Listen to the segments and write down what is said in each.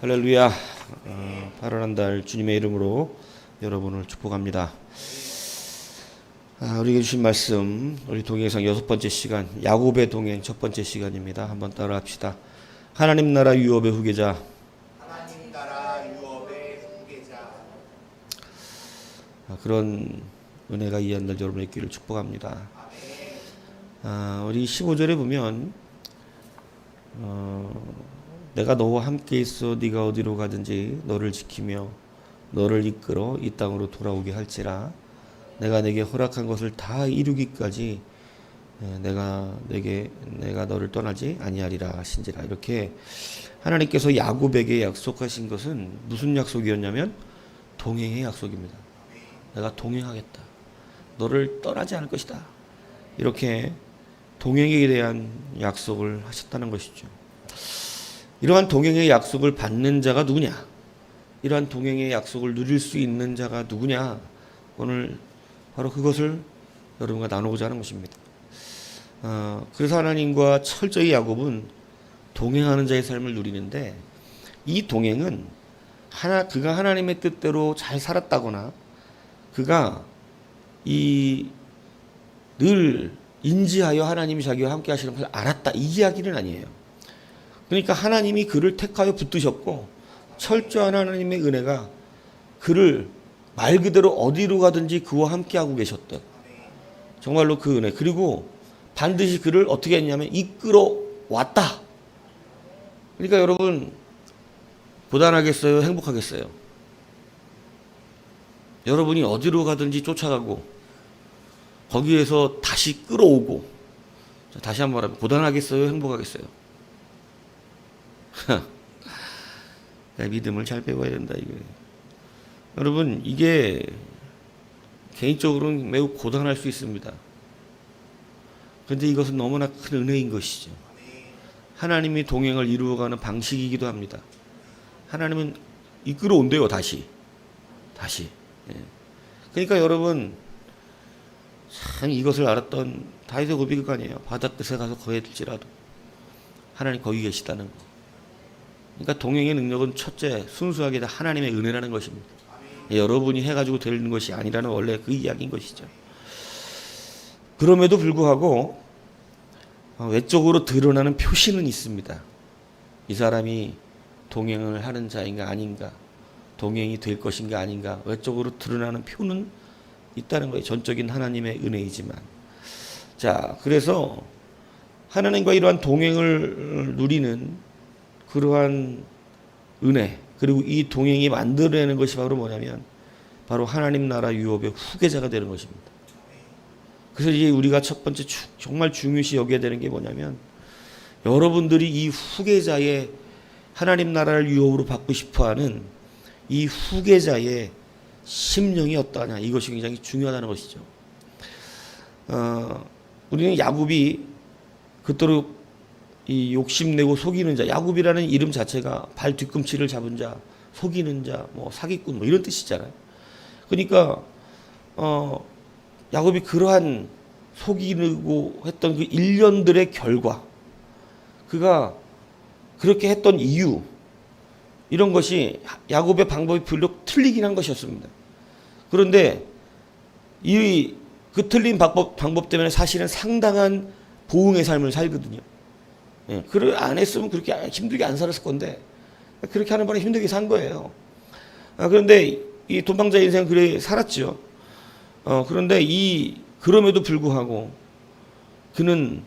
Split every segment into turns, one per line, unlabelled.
할렐루야. 8월 한 달 주님의 이름으로 여러분을 축복합니다. 우리에게 주신 말씀, 우리 동행상 6번째 시간, 야곱의 동행 첫 번째 시간입니다. 한번 따라 합시다. 하나님 나라 유업의 후계자.
하나님 나라 유업의 후계자.
그런 은혜가 이 한 달 여러분의 귀를 축복합니다. 우리 15절에 보면 내가 너와 함께 있어 네가 어디로 가든지 너를 지키며 너를 이끌어 이 땅으로 돌아오게 할지라 내가 내게 허락한 것을 다 이루기까지 내가 너를 떠나지 아니하리라 하신지라. 이렇게 하나님께서 야곱에게 약속하신 것은 무슨 약속이었냐면 동행의 약속입니다. 내가 동행하겠다. 너를 떠나지 않을 것이다. 이렇게 동행에 대한 약속을 하셨다는 것이죠. 이러한 동행의 약속을 받는 자가 누구냐? 이러한 동행의 약속을 누릴 수 있는 자가 누구냐? 오늘 바로 그것을 여러분과 나누고자 하는 것입니다. 그래서 하나님과 철저히 야곱은 동행하는 자의 삶을 누리는데, 이 동행은 그가 하나님의 뜻대로 잘 살았다거나 그가 늘 인지하여 하나님이 자기와 함께 하시는 것을 알았다, 이 이야기는 아니에요. 그러니까 하나님이 그를 택하여 붙드셨고 철저한 하나님의 은혜가 그를 말 그대로 어디로 가든지 그와 함께하고 계셨던, 정말로 그 은혜, 그리고 반드시 그를 어떻게 했냐면 이끌어 왔다. 그러니까 여러분, 고단하겠어요? 행복하겠어요? 여러분이 어디로 가든지 쫓아가고 거기에서 다시 끌어오고, 다시 한번 말하면 고단하겠어요? 행복하겠어요? 믿음을 잘 배워야 된다 이거예요. 여러분, 이게 개인적으로는 매우 고단할 수 있습니다. 그런데 이것은 너무나 큰 은혜인 것이죠. 하나님이 동행을 이루어가는 방식이기도 합니다. 하나님은 이끌어 온대요. 다시. 그러니까 여러분, 참 이것을 알았던 다윗의 고백이 그거 아니에요. 바다 끝에 가서 거해질지라도 하나님 거기 계시다는 거. 그러니까 동행의 능력은 첫째, 순수하게 다 하나님의 은혜라는 것입니다. 여러분이 해가지고 되는 것이 아니라는 원래 그 이야기인 것이죠. 그럼에도 불구하고 외적으로 드러나는 표시는 있습니다. 이 사람이 동행을 하는 자인가 아닌가, 동행이 될 것인가 아닌가, 외적으로 드러나는 표는 있다는 거예요. 전적인 하나님의 은혜이지만. 자, 그래서 하나님과 이러한 동행을 누리는 그러한 은혜, 그리고 이 동행이 만들어내는 것이 바로 뭐냐면 바로 하나님 나라 유업의 후계자가 되는 것입니다. 그래서 이제 우리가 첫 번째 정말 중요시 여겨야 되는 게 뭐냐면, 여러분들이 이 후계자의 하나님 나라를 유업으로 받고 싶어하는 이 후계자의 심령이 어떠하냐, 이것이 굉장히 중요하다는 것이죠. 우리는 야곱이 그토록 이 욕심내고 속이는 자, 야곱이라는 이름 자체가 발 뒤꿈치를 잡은 자, 속이는 자, 뭐 사기꾼, 뭐 이런 뜻이잖아요. 그러니까 야곱이 그러한 속이고 했던 그 일련들의 결과, 그가 그렇게 했던 이유, 이런 것이 야곱의 방법이 비록 틀리긴 한 것이었습니다. 그런데 그 틀린 방법 때문에 사실은 상당한 보응의 삶을 살거든요. 그를 안 했으면 그렇게 힘들게 안 살았을 건데, 그렇게 하는 바람에 힘들게 산 거예요. 그런데 이 도망자 인생은 그래 살았죠. 그런데 그럼에도 불구하고 그는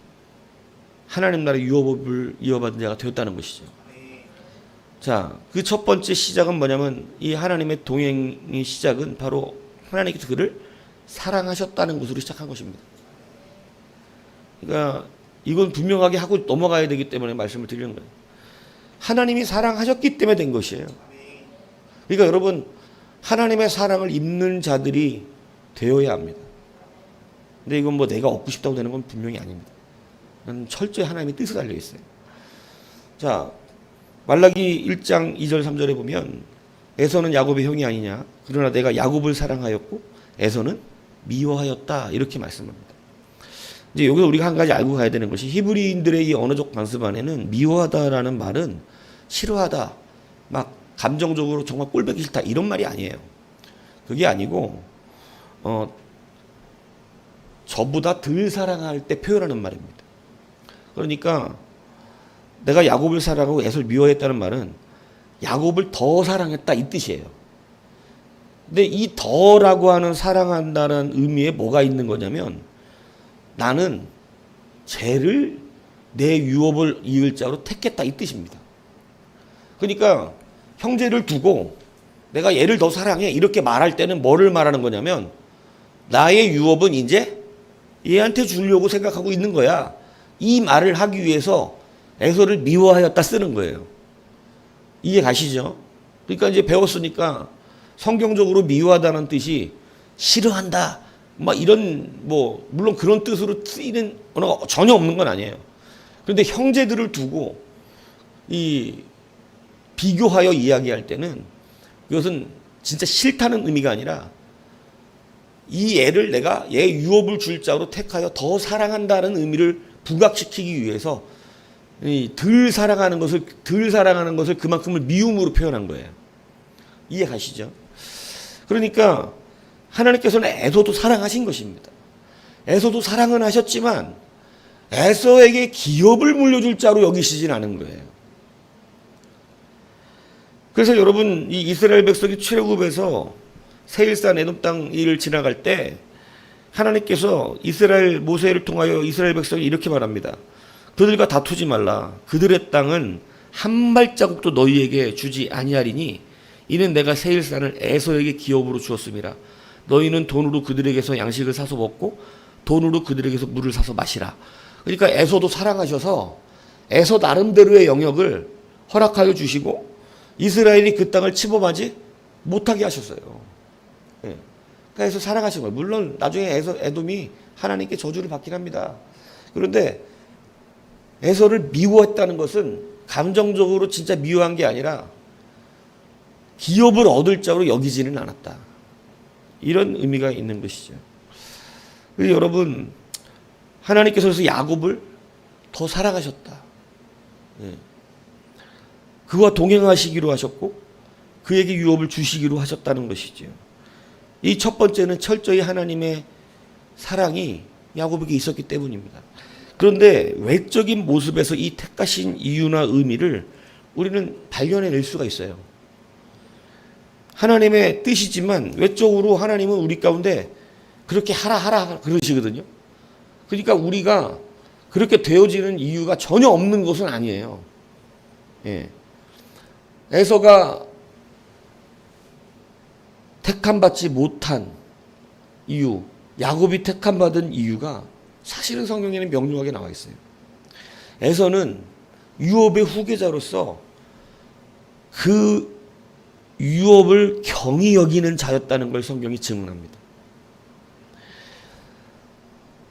하나님 나라의 유업을 이어받은 자가 되었다는 것이죠. 자, 그 첫 번째 시작은 뭐냐면, 이 하나님의 동행의 시작은 바로 하나님께서 그를 사랑하셨다는 것으로 시작한 것입니다. 그러니까 이건 분명하게 하고 넘어가야 되기 때문에 말씀을 드리는 거예요. 하나님이 사랑하셨기 때문에 된 것이에요. 그러니까 여러분, 하나님의 사랑을 입는 자들이 되어야 합니다. 근데 이건 뭐 내가 얻고 싶다고 되는 건 분명히 아닙니다. 이건 철저히 하나님의 뜻에 달려 있어요. 자, 말라기 1장 2절 3절에 보면 에서는 야곱의 형이 아니냐, 그러나 내가 야곱을 사랑하였고 에서는 미워하였다, 이렇게 말씀합니다. 이제 여기서 우리가 한 가지 알고 가야 되는 것이, 히브리인들의 이 언어적 관습 안에는 미워하다라는 말은 싫어하다, 막 감정적으로 정말 꼴보기 싫다 이런 말이 아니에요. 그게 아니고 저보다 덜 사랑할 때 표현하는 말입니다. 그러니까 내가 야곱을 사랑하고 에서를 미워했다는 말은 야곱을 더 사랑했다 이 뜻이에요. 근데 이 더라고 하는 사랑한다는 의미에 뭐가 있는 거냐면 나는 쟤를 내 유업을 이을 자로 택했다 이 뜻입니다. 그러니까 형제를 두고 내가 얘를 더 사랑해 이렇게 말할 때는 뭐를 말하는 거냐면 나의 유업은 이제 얘한테 주려고 생각하고 있는 거야. 이 말을 하기 위해서 에서를 미워하였다 쓰는 거예요. 이해 가시죠? 그러니까 이제 배웠으니까 성경적으로 미워하다는 뜻이 싫어한다 막 이런 뭐 물론 그런 뜻으로 쓰이는 언어가 전혀 없는 건 아니에요. 그런데 형제들을 두고 이 비교하여 이야기할 때는 이것은 진짜 싫다는 의미가 아니라 이 애를 내가 얘 유업을 줄 자로 택하여 더 사랑한다는 의미를 부각시키기 위해서 덜 사랑하는 것을 그만큼을 미움으로 표현한 거예요. 이해 가시죠? 그러니까 하나님께서는 에서도 사랑하신 것입니다. 에서도 사랑은 하셨지만 에서에게 기업을 물려줄 자로 여기시진 않은 거예요. 그래서 여러분 이 이스라엘 백성이 출애굽에서 세일산 에돔 땅 일을 지나갈 때 하나님께서 이스라엘 모세를 통하여 이스라엘 백성이 이렇게 말합니다. 그들과 다투지 말라. 그들의 땅은 한 발자국도 너희에게 주지 아니하리니 이는 내가 세일산을 에서에게 기업으로 주었음이라. 너희는 돈으로 그들에게서 양식을 사서 먹고 돈으로 그들에게서 물을 사서 마시라. 그러니까 에서도 사랑하셔서 에서 나름대로의 영역을 허락하여 주시고 이스라엘이 그 땅을 침범하지 못하게 하셨어요. 예. 그러니까 에서 사랑하신 거예요. 물론 나중에 에돔이 하나님께 저주를 받긴 합니다. 그런데 에서를 미워했다는 것은 감정적으로 진짜 미워한 게 아니라 기업을 얻을 자로 여기지는 않았다. 이런 의미가 있는 것이죠. 여러분 하나님께서 그래서 야곱을 더 사랑하셨다. 예. 그와 동행하시기로 하셨고 그에게 유업을 주시기로 하셨다는 것이죠. 이 첫 번째는 철저히 하나님의 사랑이 야곱에게 있었기 때문입니다. 그런데 외적인 모습에서 이 택하신 이유나 의미를 우리는 발견해낼 수가 있어요. 하나님의 뜻이지만 외적으로 하나님은 우리 가운데 그렇게 하라 그러시거든요. 그러니까 우리가 그렇게 되어지는 이유가 전혀 없는 것은 아니에요. 예. 에서가 택함받지 못한 이유, 야곱이 택함받은 이유가 사실은 성경에는 명료하게 나와 있어요. 에서는 유업의 후계자로서 그 유업을 경히 여기는 자였다는 걸 성경이 증언합니다.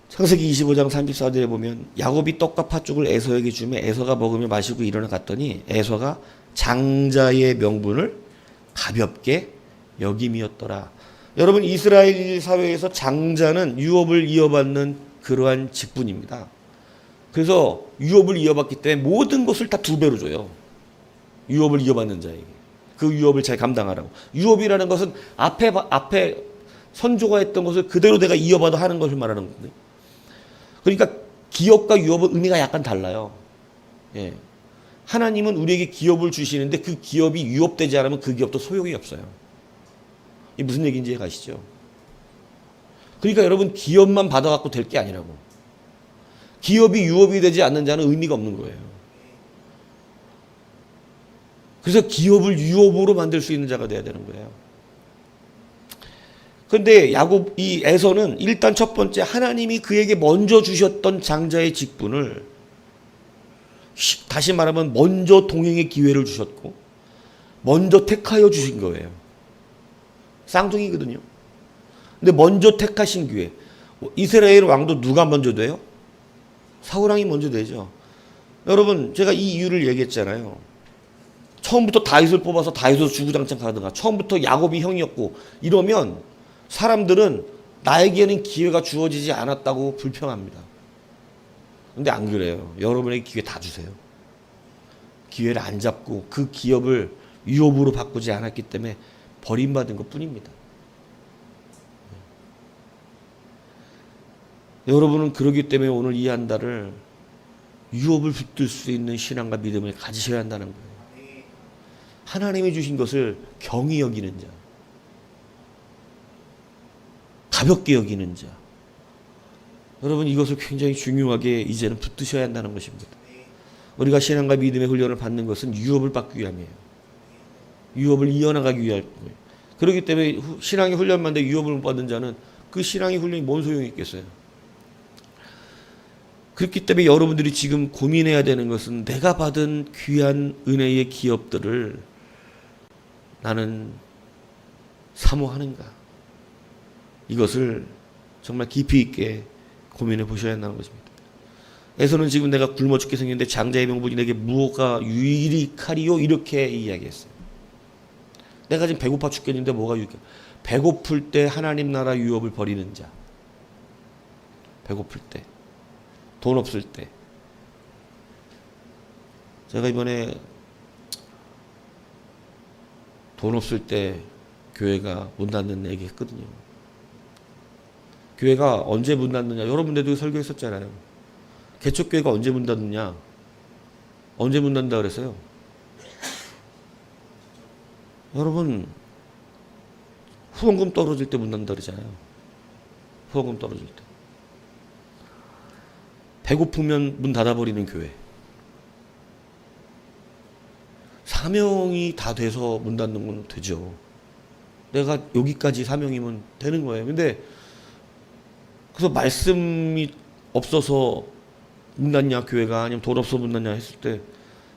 창세기 25장 34절에 보면 야곱이 떡과 팥죽을 에서에게 주며 에서가 먹으며 마시고 일어나 갔더니 에서가 장자의 명분을 가볍게 여김이었더라. 여러분 이스라엘 사회에서 장자는 유업을 이어받는 그러한 직분입니다. 그래서 유업을 이어받기 때문에 모든 것을 다 두 배로 줘요. 유업을 이어받는 자에게. 그 유업을 잘 감당하라고. 유업이라는 것은 앞에 선조가 했던 것을 그대로 내가 이어받아 하는 것을 말하는 거거든요. 그러니까 기업과 유업은 의미가 약간 달라요. 예. 하나님은 우리에게 기업을 주시는데 그 기업이 유업되지 않으면 그 기업도 소용이 없어요. 이 무슨 얘기인지 이해 가시죠? 그러니까 여러분 기업만 받아갖고 될 게 아니라고. 기업이 유업이 되지 않는 자는 의미가 없는 거예요. 그래서 기업을 유업으로 만들 수 있는 자가 돼야 되는 거예요. 그런데 야곱 이 에서는 일단 첫 번째 하나님이 그에게 먼저 주셨던 장자의 직분을 다시 말하면 먼저 동행의 기회를 주셨고 먼저 택하여 주신 거예요. 쌍둥이거든요. 근데 먼저 택하신 기회. 이스라엘 왕도 누가 먼저 돼요? 사울왕이 먼저 되죠. 여러분 제가 이 이유를 얘기했잖아요. 처음부터 다윗을 뽑아서 다윗으로 주구장창 가든가 처음부터 야곱이 형이었고 이러면 사람들은 나에게는 기회가 주어지지 않았다고 불평합니다. 근데 안 그래요. 여러분에게 기회 다 주세요. 기회를 안 잡고 그 기업을 유업으로 바꾸지 않았기 때문에 버림받은 것 뿐입니다. 여러분은 그러기 때문에 오늘 이 한 달을 유업을 붙들 수 있는 신앙과 믿음을 가지셔야 한다는 거예요. 하나님이 주신 것을 경히 여기는 자, 가볍게 여기는 자, 여러분 이것을 굉장히 중요하게 이제는 붙드셔야 한다는 것입니다. 우리가 신앙과 믿음의 훈련을 받는 것은 유업을 받기 위함이에요. 유업을 이어나가기 위할 거예요. 그렇기 때문에 신앙의 훈련만 돼 유업을 못 받은 자는 그 신앙의 훈련이 뭔 소용이 있겠어요. 그렇기 때문에 여러분들이 지금 고민해야 되는 것은 내가 받은 귀한 은혜의 기업들을 나는 사모하는가? 이것을 정말 깊이 있게 고민해 보셔야 한다는 것입니다. 에서는 지금 내가 굶어 죽게 생겼는데 장자의 명분이 내게 무엇가 유익하리요? 이렇게 이야기했어요. 내가 지금 배고파 죽겠는데 뭐가 유익해? 배고플 때 하나님 나라 유업을 버리는 자. 배고플 때. 돈 없을 때. 제가 이번에 돈 없을 때 교회가 문 닫는 얘기 했거든요. 교회가 언제 문 닫느냐. 여러분들도 설교했었잖아요. 개척교회가 언제 문 닫느냐. 언제 문 닫는다 그랬어요. 여러분 후원금 떨어질 때 문 닫는다 그러잖아요. 후원금 떨어질 때. 배고프면 문 닫아버리는 교회. 사명이 다 돼서 문 닫는 건 되죠. 내가 여기까지 사명이면 되는 거예요. 근데 그래서 말씀이 없어서 문 닫냐 교회가 아니면 돈 없어서 문 닫냐 했을 때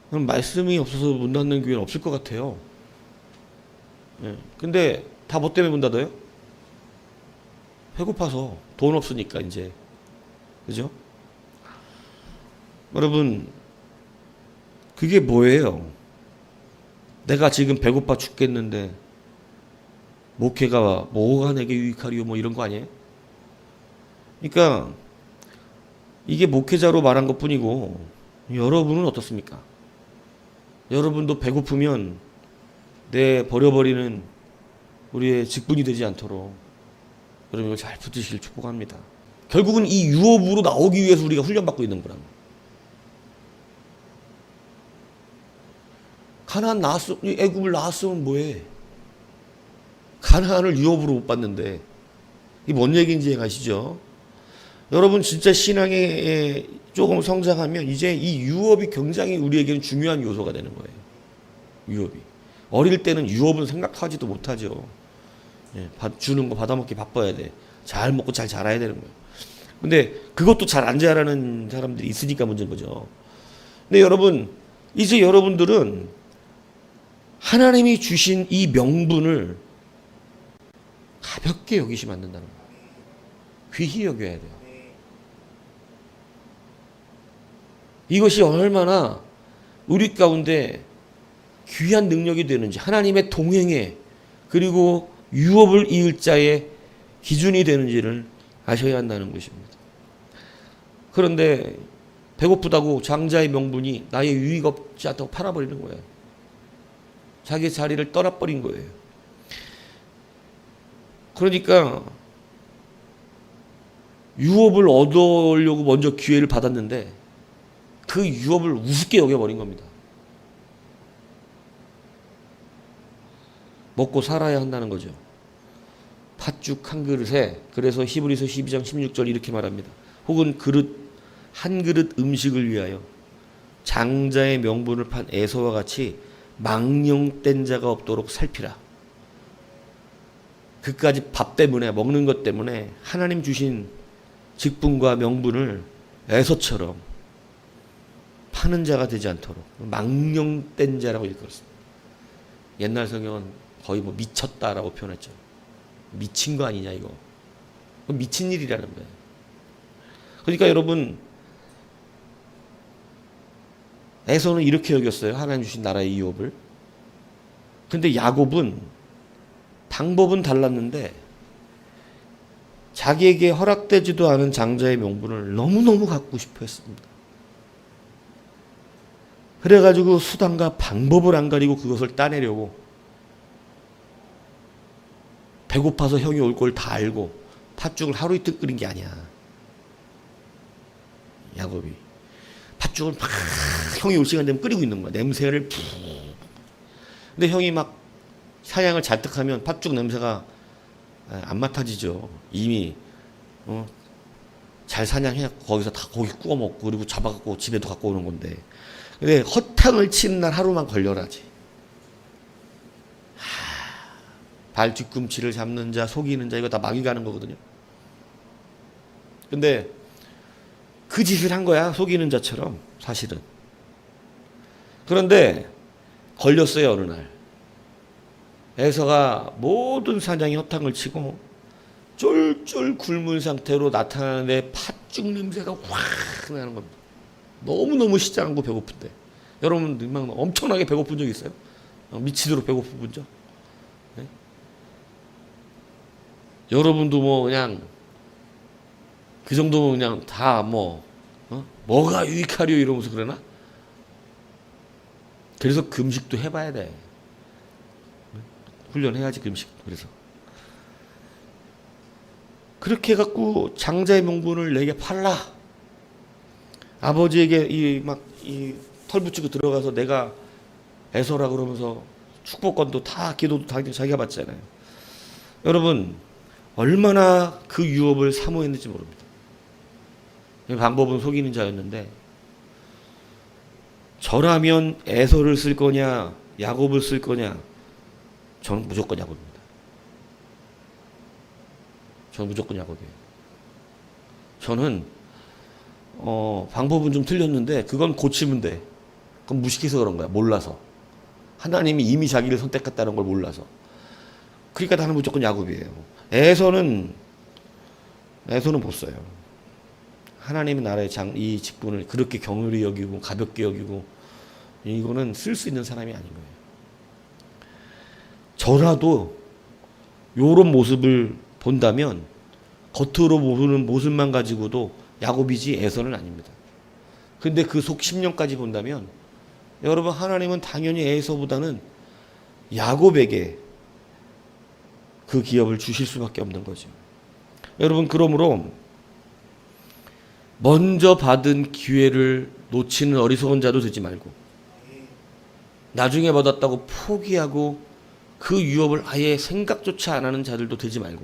그럼 말씀이 없어서 문 닫는 교회는 없을 것 같아요. 예. 근데 다 뭐 때문에 문 닫아요? 배고파서 돈 없으니까 이제. 그죠? 여러분 그게 뭐예요? 내가 지금 배고파 죽겠는데 목회가 뭐가 내게 유익하리요 뭐 이런 거 아니에요? 그러니까 이게 목회자로 말한 것 뿐이고 여러분은 어떻습니까? 여러분도 배고프면 내 버려버리는 우리의 직분이 되지 않도록 여러분 이걸 잘 붙드시길 축복합니다. 결국은 이 유업으로 나오기 위해서 우리가 훈련받고 있는 거란 말이에요. 가나안 나왔어, 애굽을 나왔으면 뭐해? 가나안을 유업으로 못 받는데 이게 뭔 얘기인지 아시죠? 여러분 진짜 신앙에 조금 성장하면 이제 이 유업이 굉장히 우리에게는 중요한 요소가 되는 거예요. 유업이. 어릴 때는 유업은 생각하지도 못하죠. 예, 주는 거 받아먹기 바빠야 돼. 잘 먹고 잘 자라야 되는 거예요. 근데 그것도 잘 안 자라는 사람들이 있으니까 문제인 거죠. 근데 여러분 이제 여러분들은 하나님이 주신 이 명분을 가볍게 여기시면 안 된다는 거예요. 귀히 여겨야 돼요. 이것이 얼마나 우리 가운데 귀한 능력이 되는지 하나님의 동행에 그리고 유업을 이을 자의 기준이 되는지를 아셔야 한다는 것입니다. 그런데 배고프다고 장자의 명분이 나의 유익 없지 않다고 팔아버리는 거예요. 자기 자리를 떠나버린 거예요. 그러니까 유업을 얻으려고 먼저 기회를 받았는데 그 유업을 우습게 여겨버린 겁니다. 먹고 살아야 한다는 거죠. 팥죽 한 그릇에 그래서 히브리서 12장 16절 이렇게 말합니다. 혹은 한 그릇 음식을 위하여 장자의 명분을 판 에서와 같이 망령된 자가 없도록 살피라. 그까지 밥 때문에 먹는 것 때문에 하나님 주신 직분과 명분을 에서처럼 파는 자가 되지 않도록 망령된 자라고 일컬었습니다. 옛날 성경은 거의 뭐 미쳤다라고 표현했죠. 미친 거 아니냐 이거. 미친 일이라는 거예요. 그러니까 여러분 에서는 이렇게 여겼어요. 하나님 주신 나라의 유업을. 근데 야곱은 방법은 달랐는데 자기에게 허락되지도 않은 장자의 명분을 너무너무 갖고 싶어 했습니다. 그래가지고 수단과 방법을 안 가리고 그것을 따내려고 배고파서 형이 올 걸 다 알고 팥죽을 하루 이틀 끓인 게 아니야. 야곱이 팥죽을 막 형이 올 시간 되면 끓이고 있는 거야. 냄새를 푹. 근데 형이 막 사냥을 잔뜩하면 팥죽 냄새가 안 맡아지죠. 이미 잘 사냥해 거기서 다 고기 구워 먹고 그리고 잡아갖고 집에도 갖고 오는 건데. 근데 허탕을 치는 날 하루만 걸려라지. 발 뒤꿈치를 잡는 자, 속이는 자, 이거 다 마귀가 하는 거거든요. 근데 그 짓을 한 거야, 속이는 자처럼 사실은. 그런데 걸렸어요, 어느 날. 에서가 모든 사냥이 허탕을 치고 쫄쫄 굶은 상태로 나타나는데 팥죽 냄새가 확 나는 겁니다. 너무너무 시장하고 배고픈데. 여러분 막 엄청나게 배고픈 적 있어요? 미치도록 배고픈 적? 네? 여러분도 뭐 그냥 그 정도면 그냥 다 뭐가 유익하려 이러면서 그러나? 그래서 금식도 해봐야 돼. 훈련해야지 금식. 그래서 그렇게 해갖고 장자의 명분을 내게 팔라. 아버지에게 이 털 붙이고 들어가서 내가 애서라 그러면서 축복권도 다 기도도 다 자기가 받잖아요. 여러분 얼마나 그 유업을 사모했는지 모릅니다. 방법은 속이는 자였는데 저라면 에서를 쓸 거냐 야곱을 쓸 거냐 저는 무조건 야곱입니다. 저는 무조건 야곱이에요. 저는 방법은 좀 틀렸는데 그건 고치면 돼. 그건 무식해서 그런 거야. 몰라서. 하나님이 이미 자기를 선택했다는 걸 몰라서. 그러니까 나는 무조건 야곱이에요. 에서는 못 써요. 하나님의 나라의 이 직분을 그렇게 경휼히 여기고 가볍게 여기고 이거는 쓸 수 있는 사람이 아닌 거예요. 저라도 요런 모습을 본다면 겉으로 보는 모습만 가지고도 야곱이지 에서는 아닙니다. 근데 그 속 10년까지 본다면 여러분 하나님은 당연히 에서보다는 야곱에게 그 기업을 주실 수밖에 없는 거죠. 여러분 그러므로 먼저 받은 기회를 놓치는 어리석은 자도 되지 말고 나중에 받았다고 포기하고 그 유업을 아예 생각조차 안 하는 자들도 되지 말고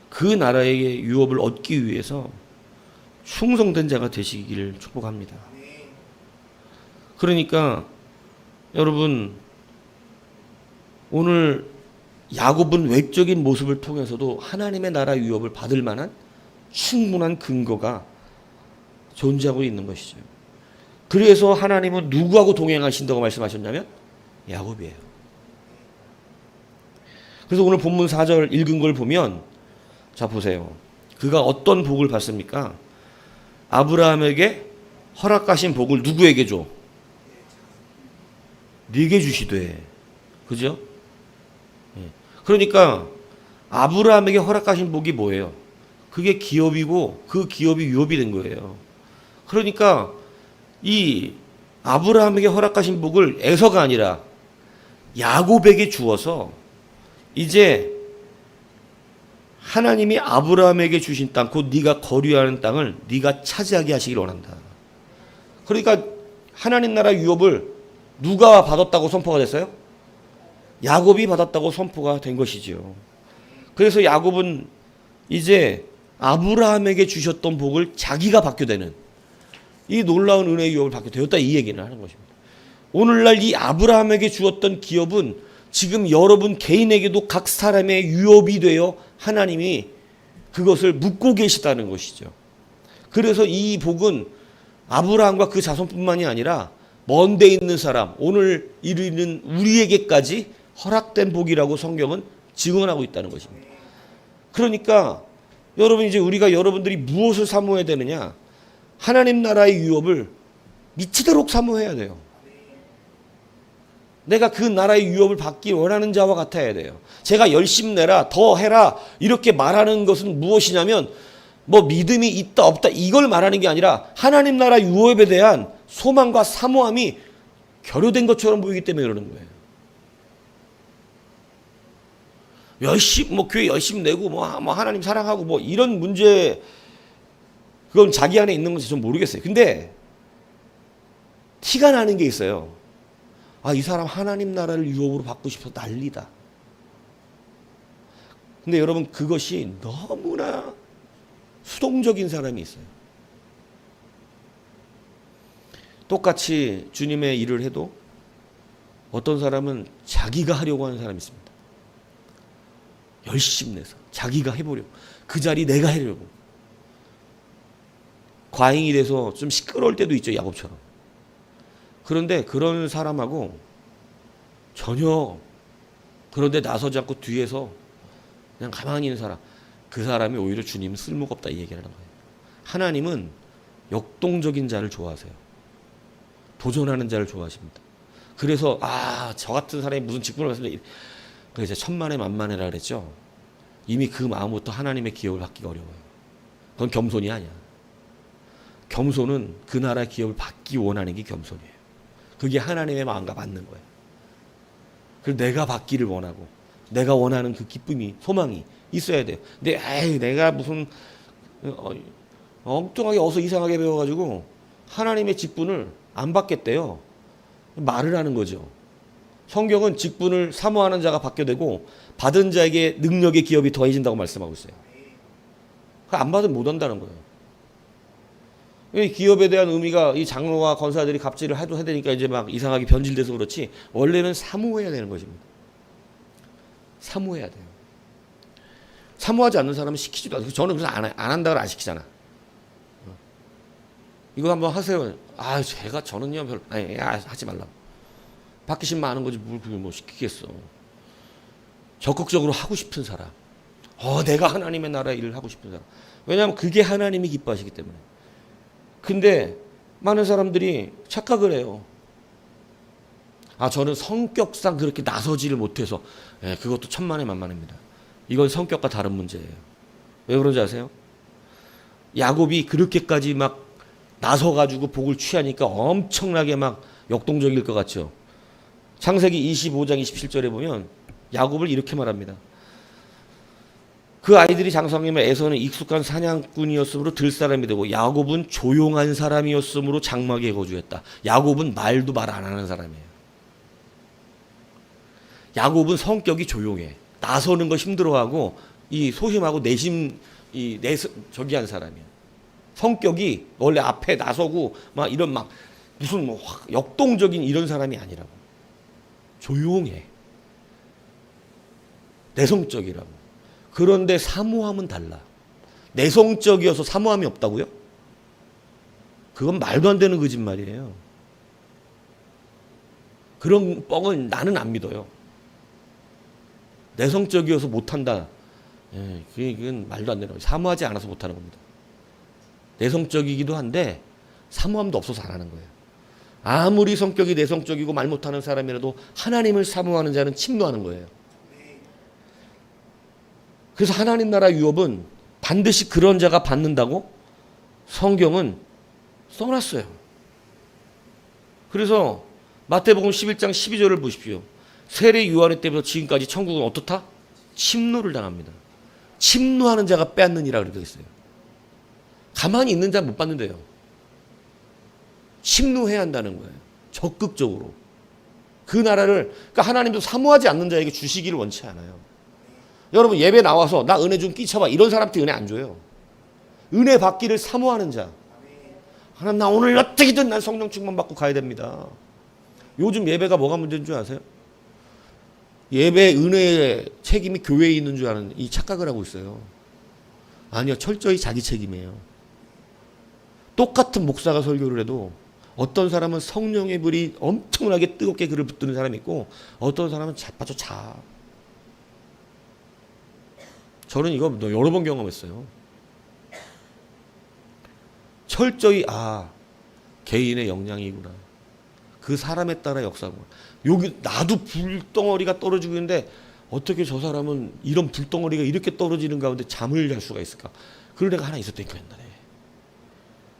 그 나라의 유업을 얻기 위해서 충성된 자가 되시기를 축복합니다. 그러니까 여러분 오늘 야곱은 외적인 모습을 통해서도 하나님의 나라 유업을 받을 만한 충분한 근거가 존재하고 있는 것이죠. 그래서 하나님은 누구하고 동행하신다고 말씀하셨냐면 야곱이에요. 그래서 오늘 본문 4절 읽은 걸 보면 자 보세요. 그가 어떤 복을 받습니까? 아브라함에게 허락하신 복을 누구에게 줘? 네게 주시되. 그죠? 그러니까 아브라함에게 허락하신 복이 뭐예요? 그게 기업이고 그 기업이 유업이 된 거예요. 그러니까 이 아브라함에게 허락하신 복을 에서가 아니라 야곱에게 주어서 이제 하나님이 아브라함에게 주신 땅, 곧 네가 거류하는 땅을 네가 차지하게 하시길 원한다. 그러니까 하나님 나라 유업을 누가 받았다고 선포가 됐어요? 야곱이 받았다고 선포가 된 것이지요. 그래서 야곱은 이제 아브라함에게 주셨던 복을 자기가 받게 되는 이 놀라운 은혜의 유업을 받게 되었다 이 얘기를 하는 것입니다. 오늘날 이 아브라함에게 주었던 기업은 지금 여러분 개인에게도 각 사람의 유업이 되어 하나님이 그것을 묻고 계시다는 것이죠. 그래서 이 복은 아브라함과 그 자손뿐만이 아니라 먼 데 있는 사람, 오늘 이르는 우리에게까지 허락된 복이라고 성경은 증언하고 있다는 것입니다. 그러니까 여러분 이제 우리가 여러분들이 무엇을 사모해야 되느냐? 하나님 나라의 유업을 미치도록 사모해야 돼요. 내가 그 나라의 유업을 받기 원하는 자와 같아야 돼요. 제가 열심 내라, 더 해라 이렇게 말하는 것은 무엇이냐면 뭐 믿음이 있다 없다 이걸 말하는 게 아니라 하나님 나라 유업에 대한 소망과 사모함이 결여된 것처럼 보이기 때문에 그러는 거예요. 교회 열심히 내고, 하나님 사랑하고, 이런 문제, 그건 자기 안에 있는 건지 좀 모르겠어요. 근데, 티가 나는 게 있어요. 이 사람 하나님 나라를 유업으로 받고 싶어서 난리다. 근데 여러분, 그것이 너무나 수동적인 사람이 있어요. 똑같이 주님의 일을 해도 어떤 사람은 자기가 하려고 하는 사람이 있습니다. 열심히 내서 자기가 해보려고, 그 자리 내가 하려고. 과잉이 돼서 좀 시끄러울 때도 있죠, 야곱처럼. 그런데 그런 사람하고 전혀 그런데 나서지 않고 뒤에서 그냥 가만히 있는 사람, 그 사람이 오히려 주님은 쓸모가 없다, 이 얘기를 하는 거예요. 하나님은 역동적인 자를 좋아하세요. 도전하는 자를 좋아하십니다. 그래서 저 같은 사람이 무슨 직분을 받습니다. 그래서 천만에 만만해라 그랬죠. 이미 그 마음부터 하나님의 기업을 받기가 어려워요. 그건 겸손이 아니야. 겸손은 그 나라의 기업을 받기 원하는 게 겸손이에요. 그게 하나님의 마음과 맞는 거예요. 그래서 내가 받기를 원하고 내가 원하는 그 기쁨이, 소망이 있어야 돼요. 근데 내가 무슨 엉뚱하게 어서 이상하게 배워가지고 하나님의 직분을 안 받겠대요. 말을 하는 거죠. 성경은 직분을 사모하는 자가 받게 되고 받은 자에게 능력의 기업이 더해진다고 말씀하고 있어요. 안 받으면 못 한다는 거예요. 이 기업에 대한 의미가 이 장로와 권사들이 갑질을 해도 해야 되니까 이제 막 이상하게 변질돼서 그렇지, 원래는 사모해야 되는 것입니다. 사모해야 돼요. 사모하지 않는 사람은 시키지도 않아요. 저는 그래서 안 한다고 안 시키잖아. 이거 한번 하세요. 저는요, 별로, 하지 말라고. 받기 싫으면 하는 거지, 뭘 시키겠어. 적극적으로 하고 싶은 사람. 내가 하나님의 나라의 일을 하고 싶은 사람. 왜냐하면 그게 하나님이 기뻐하시기 때문에. 근데 많은 사람들이 착각을 해요. 저는 성격상 그렇게 나서지를 못해서. 그것도 천만에 만만합니다. 이건 성격과 다른 문제예요. 왜 그런지 아세요? 야곱이 그렇게까지 막 나서가지고 복을 취하니까 엄청나게 막 역동적일 것 같죠. 창세기 25장 27절에 보면 야곱을 이렇게 말합니다. 그 아이들이 장성하면 에서는 익숙한 사냥꾼이었으므로 들사람이 되고 야곱은 조용한 사람이었으므로 장막에 거주했다. 야곱은 말도 말 안 하는 사람이에요. 야곱은 성격이 조용해. 나서는 거 힘들어하고 이 소심하고 내심 저기 한 사람이야. 성격이 원래 앞에 나서고 막 이런 막 무슨 역동적인 이런 사람이 아니라고. 조용해. 내성적이라고. 그런데 사모함은 달라. 내성적이어서 사모함이 없다고요? 그건 말도 안 되는 거짓말이에요. 그런 뻥은 나는 안 믿어요. 내성적이어서 못한다. 그건 말도 안 되는 거예요. 사모하지 않아서 못하는 겁니다. 내성적이기도 한데 사모함도 없어서 안 하는 거예요. 아무리 성격이 내성적이고 말 못하는 사람이라도 하나님을 사모하는 자는 침노하는 거예요. 그래서 하나님 나라 유업은 반드시 그런 자가 받는다고 성경은 써놨어요. 그래서 마태복음 11장 12절을 보십시오. 세례 요한의 때부터 지금까지 천국은 어떻다? 침노를 당합니다. 침노하는 자가 빼앗느니라 그렇게 있어요. 가만히 있는 자는 못 받는데요. 침노해야 한다는 거예요. 적극적으로. 그 나라를, 그러니까 하나님도 사모하지 않는 자에게 주시기를 원치 않아요. 여러분 예배 나와서 나 은혜 좀 끼쳐봐, 이런 사람한테 은혜 안 줘요. 은혜 받기를 사모하는 자. 하나님 나 오늘 어떻게든 난 성령 충만 받고 가야 됩니다. 요즘 예배가 뭐가 문제인 줄 아세요? 예배 은혜의 책임이 교회에 있는 줄 아는 이 착각을 하고 있어요. 아니요, 철저히 자기 책임이에요. 똑같은 목사가 설교를 해도 어떤 사람은 성령의 불이 엄청나게 뜨겁게 그를 붙드는 사람이 있고 어떤 사람은 자빠져 자. 저는 이거 여러 번 경험했어요. 철저히 개인의 역량이구나. 그 사람에 따라 역사구나. 여기 나도 불덩어리가 떨어지고 있는데 어떻게 저 사람은 이런 불덩어리가 이렇게 떨어지는 가운데 잠을 잘 수가 있을까? 그런 애가 하나 있었다니까 옛날에.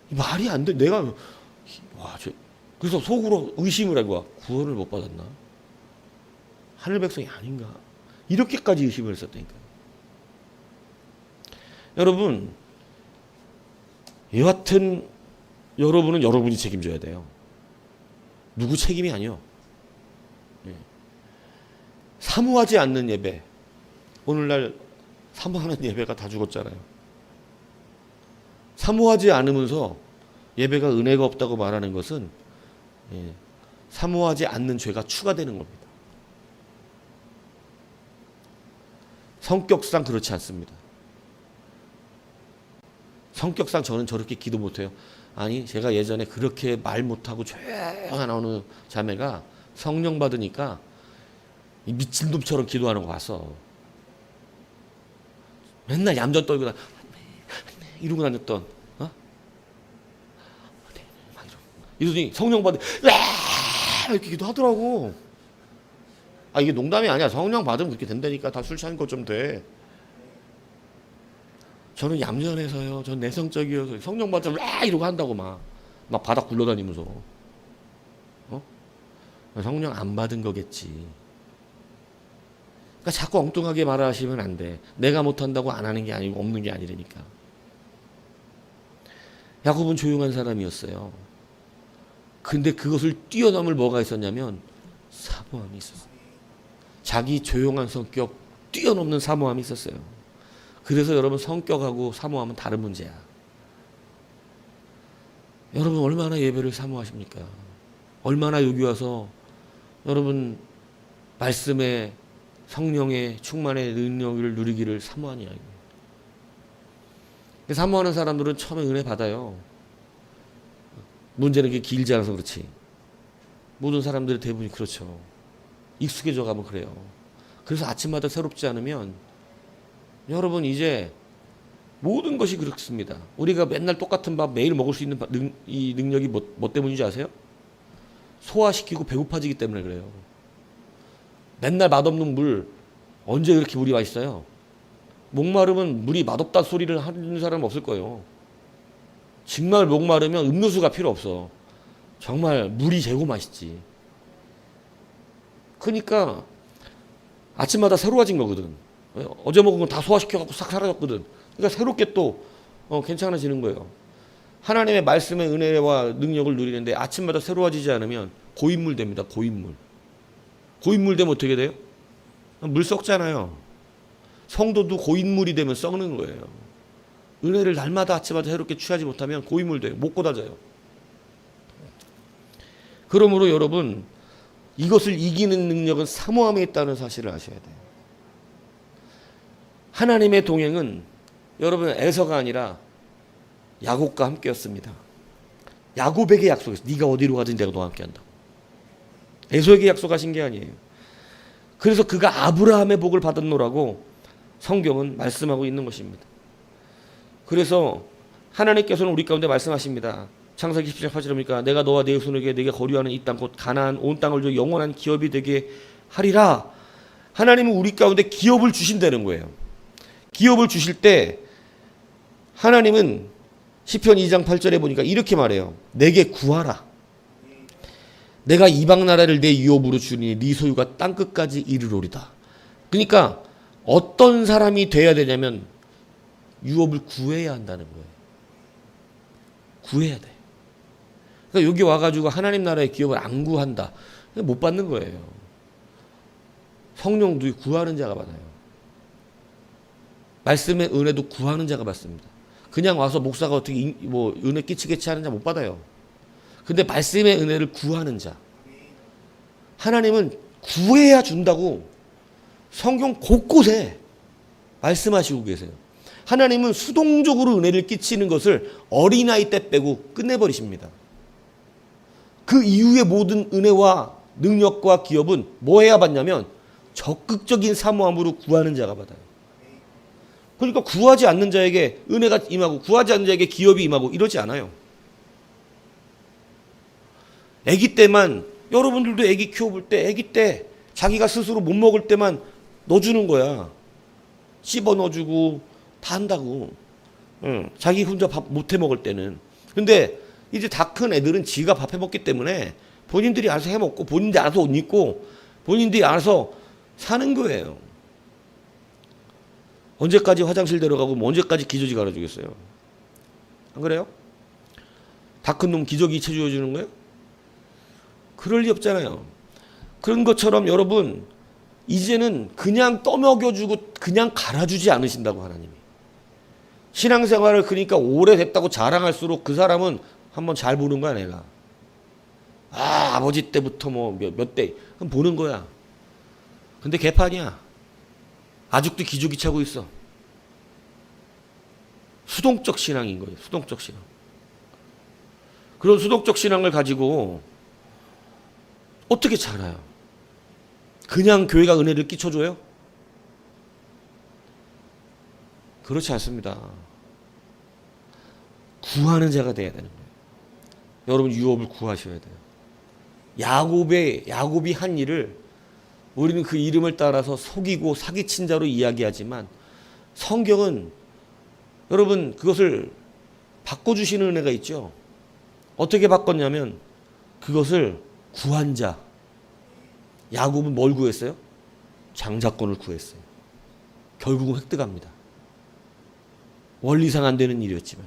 말이 안 돼. 내가 그래서 속으로 의심을 한 거야. 구원을 못 받았나? 하늘 백성이 아닌가? 이렇게까지 의심을 했었다니까. 여러분, 여하튼 여러분은 여러분이 책임져야 돼요. 누구 책임이 아니요. 사모하지 않는 예배. 오늘날 사모하는 예배가 다 죽었잖아요. 사모하지 않으면서 예배가 은혜가 없다고 말하는 것은 사모하지 않는 죄가 추가되는 겁니다. 성격상 그렇지 않습니다. 성격상 저는 저렇게 기도 못해요. 아니, 제가 예전에 그렇게 말 못하고 조용한 어느 자매가 성령 받으니까 이 미친놈처럼 기도하는 거 봤어. 맨날 얌전 떨고 이러고 다녔던, 이러더니 성령 받으 이렇게 기도하더라고. 아, 이게 농담이 아니야. 성령 받으면 그렇게 된다니까. 다 술 취하는 것 좀 돼. 저는 얌전해서요. 전 내성적이어서 성령 받으면 이러고 한다고 막 바닥 굴러다니면서. 성령 안 받은 거겠지. 그러니까 자꾸 엉뚱하게 말하시면 안 돼. 내가 못한다고 안 하는 게 아니고 없는 게 아니라니까. 야곱은 조용한 사람이었어요. 근데 그것을 뛰어넘을 뭐가 있었냐면 사모함이 있었어요. 자기 조용한 성격 뛰어넘는 사모함이 있었어요. 그래서 여러분, 성격하고 사모함은 다른 문제야. 여러분, 얼마나 예배를 사모하십니까? 얼마나 여기 와서 여러분 말씀의 성령의 충만의 능력을 누리기를 사모하냐. 사모하는 사람들은 처음에 은혜 받아요. 문제는 그게 길지 않아서 그렇지. 모든 사람들의 대부분이 그렇죠. 익숙해져 가면 그래요. 그래서 아침마다 새롭지 않으면 여러분, 이제 모든 것이 그렇습니다. 우리가 맨날 똑같은 밥 매일 먹을 수 있는 이 능력이 뭐 때문인지 아세요? 소화시키고 배고파지기 때문에 그래요. 맨날 맛없는 물, 언제 그렇게 물이 맛있어요? 목마르면 물이 맛없다 소리를 하는 사람은 없을 거예요. 정말 목마르면 음료수가 필요 없어. 정말 물이 제고 맛있지. 그러니까 아침마다 새로워진 거거든. 어제 먹은 건 다 소화시켜갖고 싹 사라졌거든. 그러니까 새롭게 또 괜찮아지는 거예요. 하나님의 말씀의 은혜와 능력을 누리는데 아침마다 새로워지지 않으면 고인물 됩니다. 고인물. 고인물 되면 어떻게 돼요? 물 썩잖아요. 성도도 고인물이 되면 썩는 거예요. 은혜를 날마다 아침마다 새롭게 취하지 못하면 고인물 돼요. 못 고다져요. 그러므로 여러분, 이것을 이기는 능력은 사모함에 있다는 사실을 아셔야 돼요. 하나님의 동행은 여러분 에서가 아니라 야곱과 함께였습니다. 야곱에게 약속했어요. 네가 어디로 가든 내가 너와 함께한다고. 에서에게 약속하신 게 아니에요. 그래서 그가 아브라함의 복을 받았노라고 성경은 말씀하고 있는 것입니다. 그래서 하나님께서는 우리 가운데 말씀하십니다. 창세기 17장 8절에 보니까 내가 너와 네 후손에게 내가 거류하는 이 땅 곧 가나안 온 땅을 줘 영원한 기업이 되게 하리라. 하나님은 우리 가운데 기업을 주신다는 거예요. 기업을 주실 때 하나님은 시편 2장 8절에 보니까 이렇게 말해요. 내게 구하라. 내가 이방 나라를 내 유업으로 주니 네 소유가 땅 끝까지 이르로리다. 그러니까 어떤 사람이 돼야 되냐면 유업을 구해야 한다는 거예요. 구해야 돼. 그러니까 여기 와가지고 하나님 나라의 기업을 안 구한다. 못 받는 거예요. 성령도 구하는 자가 받아요. 말씀의 은혜도 구하는 자가 받습니다. 그냥 와서 목사가 어떻게 은혜 끼치겠지 하는 자 못 받아요. 근데 말씀의 은혜를 구하는 자, 하나님은 구해야 준다고 성경 곳곳에 말씀하시고 계세요. 하나님은 수동적으로 은혜를 끼치는 것을 어린아이 때 빼고 끝내버리십니다. 그 이후의 모든 은혜와 능력과 기업은 뭐 해야 받냐면 적극적인 사모함으로 구하는 자가 받아요. 그러니까 구하지 않는 자에게 은혜가 임하고 구하지 않는 자에게 기업이 임하고 이러지 않아요. 아기 때만, 여러분들도 아기 키워볼 때 아기 때 자기가 스스로 못 먹을 때만 넣어주는 거야. 씹어 넣어주고 다 한다고. 자기 혼자 밥 못해 먹을 때는. 근데 이제 다 큰 애들은 지가 밥 해먹기 때문에 본인들이 알아서 해먹고 본인들이 알아서 옷 입고 본인들이 알아서 사는 거예요. 언제까지 화장실 데려가고 뭐 언제까지 기저귀 갈아주겠어요? 안 그래요? 다 큰 놈 기저귀 채워주는 거예요? 그럴 리 없잖아요. 그런 것처럼 여러분 이제는 그냥 떠먹여주고 그냥 갈아주지 않으신다고 하나님이. 신앙생활을 그러니까 오래됐다고 자랑할수록 그 사람은 한번 잘 보는 거야 내가. 아버지 때부터 뭐 몇 대 보는 거야. 근데 개판이야. 아직도 기저귀 차고 있어. 수동적 신앙인 거예요. 수동적 신앙. 그런 수동적 신앙을 가지고 어떻게 자라요? 그냥 교회가 은혜를 끼쳐줘요? 그렇지 않습니다. 구하는 자가 돼야 되는 거예요. 여러분 유업을 구하셔야 돼요. 야곱이 한 일을 우리는 그 이름을 따라서 속이고 사기친 자로 이야기하지만 성경은 여러분 그것을 바꿔주시는 은혜가 있죠. 어떻게 바꿨냐면 그것을 구한 자. 야곱은 뭘 구했어요? 장자권을 구했어요. 결국은 획득합니다. 원리상 안 되는 일이었지만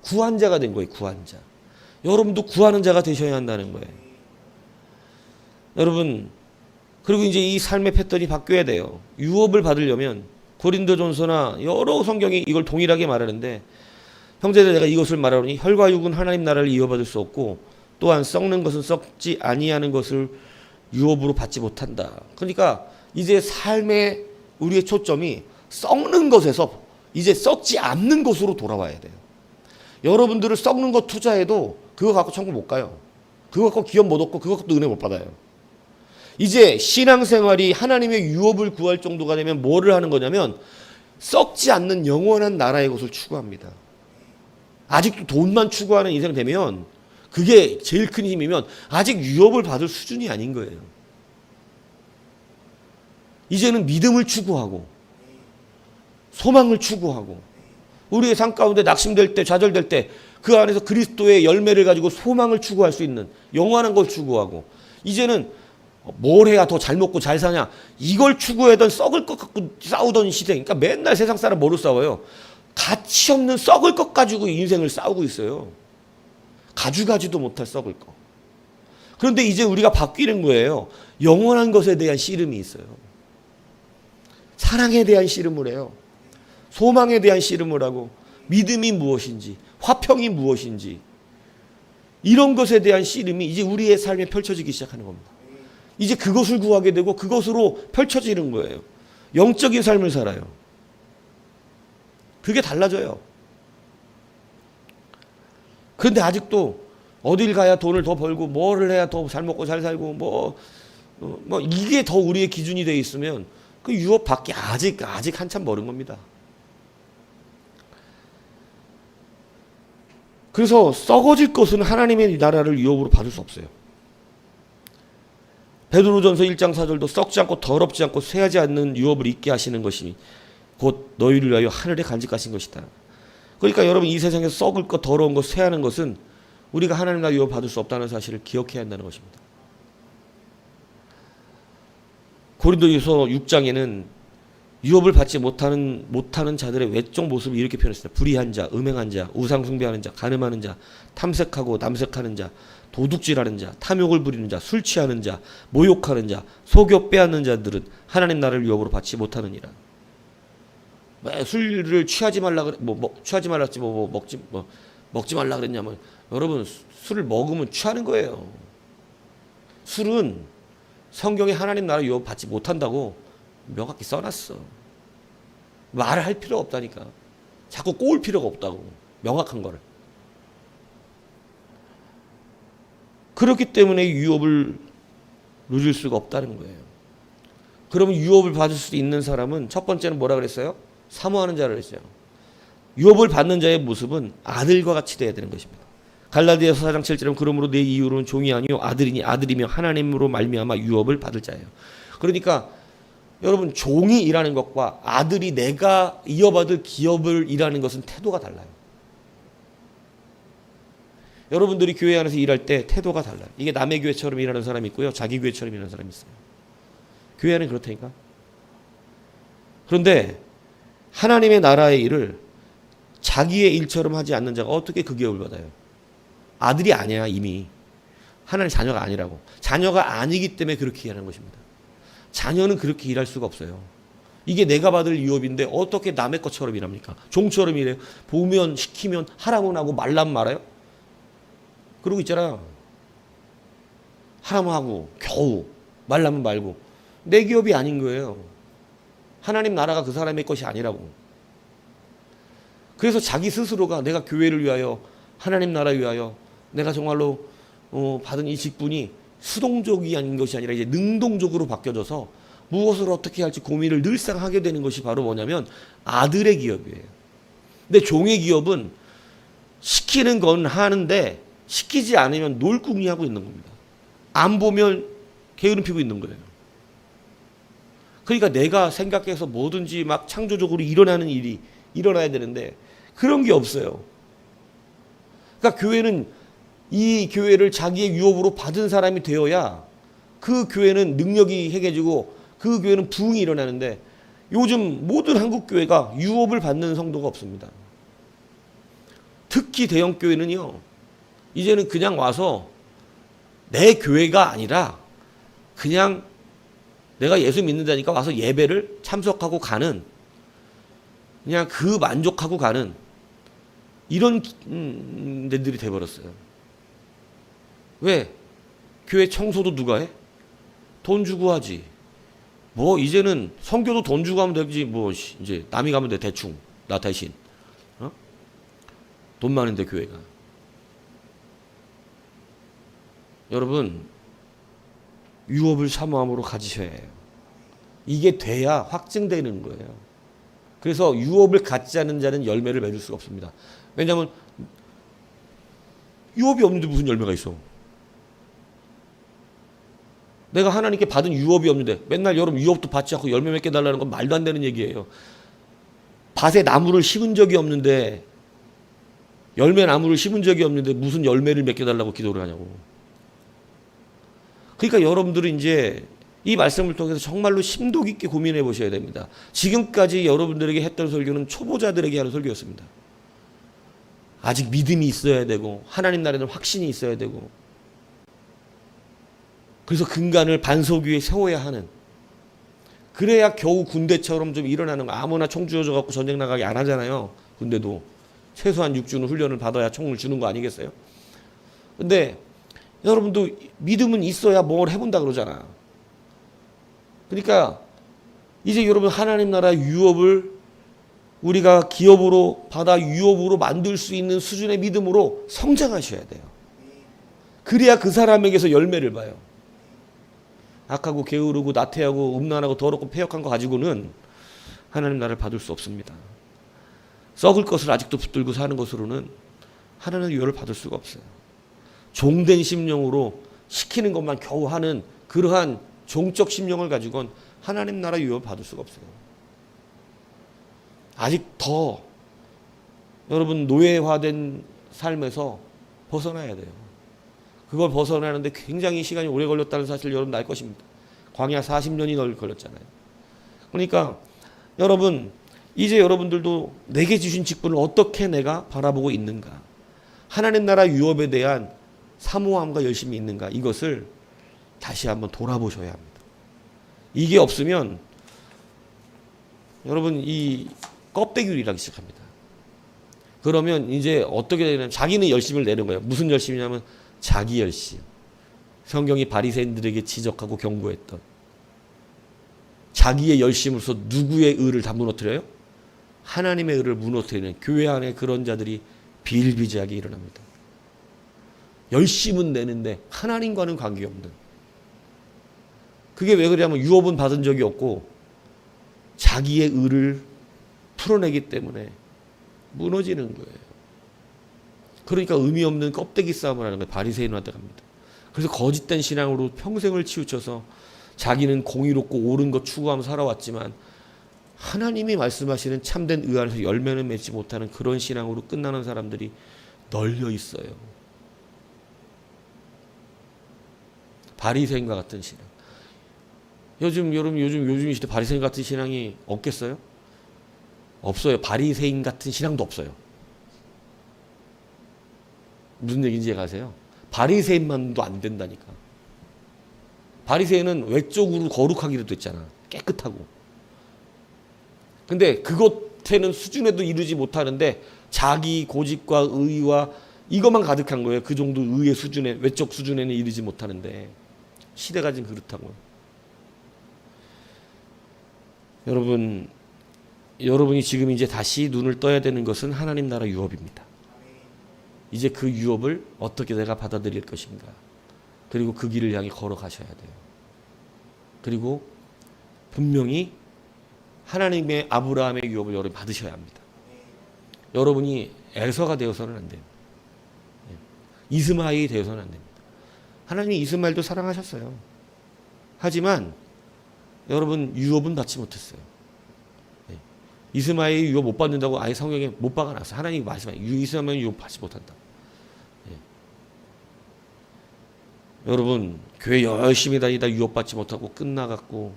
구한 자가 된 거예요. 구한 자. 여러분도 구하는 자가 되셔야 한다는 거예요. 여러분 그리고 이제 이 삶의 패턴이 바뀌어야 돼요. 유업을 받으려면 고린도전서나 여러 성경이 이걸 동일하게 말하는데 형제들 내가 이것을 말하노니 혈과 육은 하나님 나라를 이어받을 수 없고 또한 썩는 것은 썩지 아니하는 것을 유업으로 받지 못한다. 그러니까 이제 삶의 우리의 초점이 썩는 것에서 이제 썩지 않는 것으로 돌아와야 돼요. 여러분들을 썩는 것 투자해도 그거 갖고 천국 못 가요. 그거 갖고 기업 못 얻고 그거 갖고 은혜 못 받아요. 이제 신앙생활이 하나님의 유업을 구할 정도가 되면 뭐를 하는 거냐면 썩지 않는 영원한 나라의 것을 추구합니다. 아직도 돈만 추구하는 인생 되면 그게 제일 큰 힘이면 아직 유업을 받을 수준이 아닌 거예요. 이제는 믿음을 추구하고 소망을 추구하고 우리의 삶 가운데 낙심될 때 좌절될 때 그 안에서 그리스도의 열매를 가지고 소망을 추구할 수 있는 영원한 걸 추구하고 이제는 뭘 해야 더 잘 먹고 잘 사냐 이걸 추구하던 썩을 것 갖고 싸우던 시대. 그러니까 맨날 세상 사람 뭐로 싸워요? 가치 없는 썩을 것 가지고 인생을 싸우고 있어요. 가져가지도 못할 썩을 거. 그런데 이제 우리가 바뀌는 거예요. 영원한 것에 대한 씨름이 있어요. 사랑에 대한 씨름을 해요. 소망에 대한 씨름을 하고 믿음이 무엇인지 화평이 무엇인지 이런 것에 대한 씨름이 이제 우리의 삶에 펼쳐지기 시작하는 겁니다. 이제 그것을 구하게 되고 그것으로 펼쳐지는 거예요. 영적인 삶을 살아요. 그게 달라져요. 그런데 아직도 어딜 가야 돈을 더 벌고 뭐를 해야 더 잘 먹고 잘 살고 뭐 이게 더 우리의 기준이 되어 있으면 그 유업 받기 아직 한참 멀은 겁니다. 그래서 썩어질 것은 하나님의 나라를 유업으로 받을 수 없어요. 베드로전서 1장 4절도 썩지 않고 더럽지 않고 쇠하지 않는 유업을 잊게 하시는 것이 곧 너희를 위하여 하늘에 간직하신 것이다. 그러니까 여러분 이 세상에서 썩을 것 더러운 것 쇠하는 것은 우리가 하나님 나라 유업 받을 수 없다는 사실을 기억해야 한다는 것입니다. 고린도후서 6장에는 유업을 받지 못하는 자들의 외적 모습을 이렇게 표현했습니다. 불의한 자, 음행한 자, 우상 숭배하는 자, 간음하는 자, 탐색하고 남색하는 자, 도둑질하는 자, 탐욕을 부리는 자, 술 취하는 자, 모욕하는 자, 속여 빼앗는 자들은 하나님 나라를 유업으로 받지 못하느니라. 술을 취하지 말라 그래 취하지 말랐지 먹지 말라 그랬냐면 여러분 술을 먹으면 취하는 거예요. 술은 성경에 하나님 나라 유업 받지 못한다고 명확히 써놨어. 말을 할 필요가 없다니까. 자꾸 꼬을 필요가 없다고. 명확한 거를. 그렇기 때문에 유업을 누릴 수가 없다는 거예요. 그러면 유업을 받을 수 있는 사람은 첫 번째는 뭐라 그랬어요? 사모하는 자를 했어요. 유업을 받는 자의 모습은 아들과 같이 돼야 되는 것입니다. 갈라디아서 4장 7절은 그러므로 내 이후로는 종이 아니요 아들이니 아들이며 하나님으로 말미암아 유업을 받을 자예요. 그러니까 여러분 종이 일하는 것과 아들이 내가 이어받을 기업을 일하는 것은 태도가 달라요. 여러분들이 교회 안에서 일할 때 태도가 달라요. 이게 남의 교회처럼 일하는 사람이 있고요. 자기 교회처럼 일하는 사람이 있어요. 교회 안은 그렇다니까. 그런데 하나님의 나라의 일을 자기의 일처럼 하지 않는 자가 어떻게 그 기업을 받아요? 아들이 아니야 이미. 하나님 자녀가 아니라고. 자녀가 아니기 때문에 그렇게 일하는 것입니다. 자녀는 그렇게 일할 수가 없어요. 이게 내가 받을 유업인데 어떻게 남의 것처럼 일합니까? 종처럼 일해요. 보면 시키면 하라면 하고 말라면 말아요. 그러고 있잖아. 하라면 하고 겨우 말라면 말고. 내 기업이 아닌 거예요. 하나님 나라가 그 사람의 것이 아니라고. 그래서 자기 스스로가 내가 교회를 위하여 하나님 나라 위하여 내가 정말로 받은 이 직분이 수동적이 아닌 것이 아니라 이제 능동적으로 바뀌어져서 무엇을 어떻게 할지 고민을 늘상 하게 되는 것이 바로 뭐냐면 아들의 기업이에요. 근데 종의 기업은 시키는 건 하는데 시키지 않으면 놀궁리하고 있는 겁니다. 안 보면 게으름 피고 있는 거예요. 그러니까 내가 생각해서 뭐든지 막 창조적으로 일어나는 일이 일어나야 되는데 그런 게 없어요. 그러니까 교회는 이 교회를 자기의 유업으로 받은 사람이 되어야 그 교회는 능력이 해계지고 그 교회는 부흥이 일어나는데 요즘 모든 한국 교회가 유업을 받는 성도가 없습니다. 특히 대형 교회는요. 이제는 그냥 와서 내 교회가 아니라 그냥 내가 예수 믿는다니까 와서 예배를 참석하고 가는 그냥 그 만족하고 가는 이런 데들이 돼버렸어요. 왜? 교회 청소도 누가 해? 돈 주고 하지. 뭐 이제는 선교도 돈 주고 하면 되지. 뭐 이제 남이 가면 돼 대충 나 대신. 돈 많은데 교회가. 여러분 유업을 사모함으로 가지셔야 해요. 이게 돼야 확증되는 거예요. 그래서 유업을 갖지 않은 자는 열매를 맺을 수가 없습니다. 왜냐하면 유업이 없는데 무슨 열매가 있어? 내가 하나님께 받은 유업이 없는데 맨날 여러분 유업도 받지 않고 열매 맺게 달라는 건 말도 안 되는 얘기예요. 밭에 나무를 심은 적이 없는데 열매 나무를 심은 적이 없는데 무슨 열매를 맺게 달라고 기도를 하냐고. 그러니까 여러분들은 이제 이 말씀을 통해서 정말로 심도 깊게 고민해 보셔야 됩니다. 지금까지 여러분들에게 했던 설교는 초보자들에게 하는 설교였습니다. 아직 믿음이 있어야 되고 하나님 나라에는 확신이 있어야 되고 그래서 근간을 반석 위에 세워야 하는 그래야 겨우 군대처럼 좀 일어나는 거. 아무나 총 주어져 갖고 전쟁 나가게 안 하잖아요. 군대도 최소한 6주는 훈련을 받아야 총을 주는 거 아니겠어요? 근데 여러분도 믿음은 있어야 뭘 해본다 그러잖아. 그러니까 이제 여러분 하나님 나라 유업을 우리가 기업으로 받아 유업으로 만들 수 있는 수준의 믿음으로 성장하셔야 돼요. 그래야 그 사람에게서 열매를 봐요. 악하고 게으르고 나태하고 음란하고 더럽고 패역한 거 가지고는 하나님 나라를 받을 수 없습니다. 썩을 것을 아직도 붙들고 사는 것으로는 하나님의 유업을 받을 수가 없어요. 종된 심령으로 시키는 것만 겨우 하는 그러한 종적 심령을 가지고는 하나님 나라 유업을 받을 수가 없어요. 아직 더 여러분 노예화된 삶에서 벗어나야 돼요. 그걸 벗어나는데 굉장히 시간이 오래 걸렸다는 사실 여러분 알 것입니다. 광야 40년이 걸렸잖아요. 그러니까 여러분 이제 여러분들도 내게 주신 직분을 어떻게 내가 바라보고 있는가. 하나님 나라 유업에 대한 사모함과 열심이 있는가. 이것을 다시 한번 돌아보셔야 합니다. 이게 없으면 여러분 이 껍데기를 일하기 시작합니다. 그러면 이제 어떻게 되냐면 자기는 열심을 내는 거예요. 무슨 열심이냐면 자기 열심. 성경이 바리새인들에게 지적하고 경고했던 자기의 열심으로서 누구의 의를 다 무너뜨려요? 하나님의 의를 무너뜨리는 교회 안에 그런 자들이 비일비재하게 일어납니다. 열심은 내는데 하나님과는 관계없는. 그게 왜 그러냐면 유업은 받은 적이 없고 자기의 의를 풀어내기 때문에 무너지는 거예요. 그러니까 의미 없는 껍데기 싸움을 하는 거예요. 바리새인한테 갑니다. 그래서 거짓된 신앙으로 평생을 치우쳐서 자기는 공의롭고 옳은 것 추구하며 살아왔지만 하나님이 말씀하시는 참된 의 안에서 열매는 맺지 못하는 그런 신앙으로 끝나는 사람들이 널려 있어요. 바리새인과 같은 신앙. 요즘 이 시대 바리새인 같은 신앙이 없겠어요? 없어요. 바리새인 같은 신앙도 없어요. 무슨 얘기인지 이해가세요? 바리새인만도 안 된다니까. 바리새인은 외적으로 거룩하기로 됐잖아. 깨끗하고. 근데 그것에는 수준에도 이르지 못하는데 자기 고집과 의와 이것만 가득한 거예요. 그 정도 의의 수준에, 외적 수준에는 이르지 못하는데 시대가 지금 그렇다고요. 여러분이 지금 이제 다시 눈을 떠야 되는 것은 하나님 나라 유업입니다. 이제 그 유업을 어떻게 내가 받아들일 것인가. 그리고 그 길을 향해 걸어가셔야 돼요. 그리고 분명히 하나님의 아브라함의 유업을 여러분이 받으셔야 합니다. 여러분이 에서가 되어서는 안 돼요. 이스마엘이 되어서는 안 됩니다. 하나님이 이스마엘도 사랑하셨어요. 하지만 여러분 유업은 받지 못했어요. 이스마엘이 유업 못 받는다고 아예 성경에 못 박아놨어요. 하나님이 말씀하세요. 이스마엘은 유업 받지 못한다. 여러분 교회 열심히 다니다 유업 받지 못하고 끝나갖고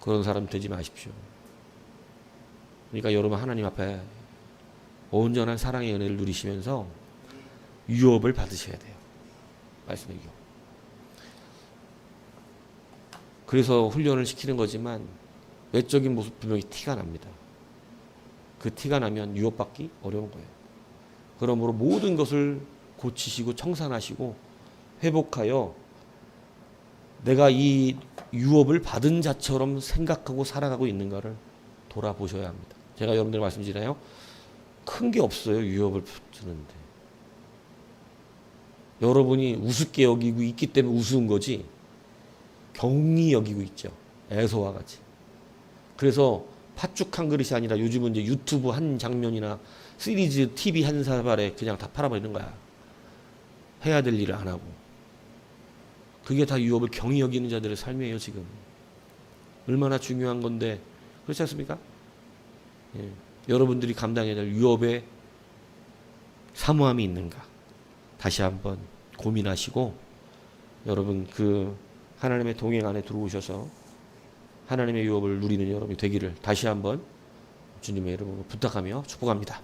그런 사람 되지 마십시오. 그러니까 여러분 하나님 앞에 온전한 사랑의 은혜를 누리시면서 유업을 받으셔야 돼요. 말씀의 유업. 그래서 훈련을 시키는 거지만 외적인 모습 분명히 티가 납니다. 그 티가 나면 유업받기 어려운 거예요. 그러므로 모든 것을 고치시고 청산하시고 회복하여 내가 이 유업을 받은 자처럼 생각하고 살아가고 있는가를 돌아보셔야 합니다. 제가 여러분들 말씀드리나요? 큰 게 없어요. 유업을 주는데. 여러분이 우습게 여기고 있기 때문에 우스운 거지 경히 여기고 있죠. 에서와 같이. 그래서 팥죽 한 그릇이 아니라 요즘은 이제 유튜브 한 장면이나 시리즈 TV 한 사발에 그냥 다 팔아버리는 거야. 해야 될 일을 안 하고. 그게 다 유업을 경히 여기는 자들의 삶이에요, 지금. 얼마나 중요한 건데, 그렇지 않습니까? 예. 여러분들이 감당해야 될 유업의 사모함이 있는가. 다시 한번 고민하시고, 여러분 그 하나님의 동행 안에 들어오셔서 하나님의 유업을 누리는 여러분이 되기를 다시 한번 주님의 이름으로 부탁하며 축복합니다.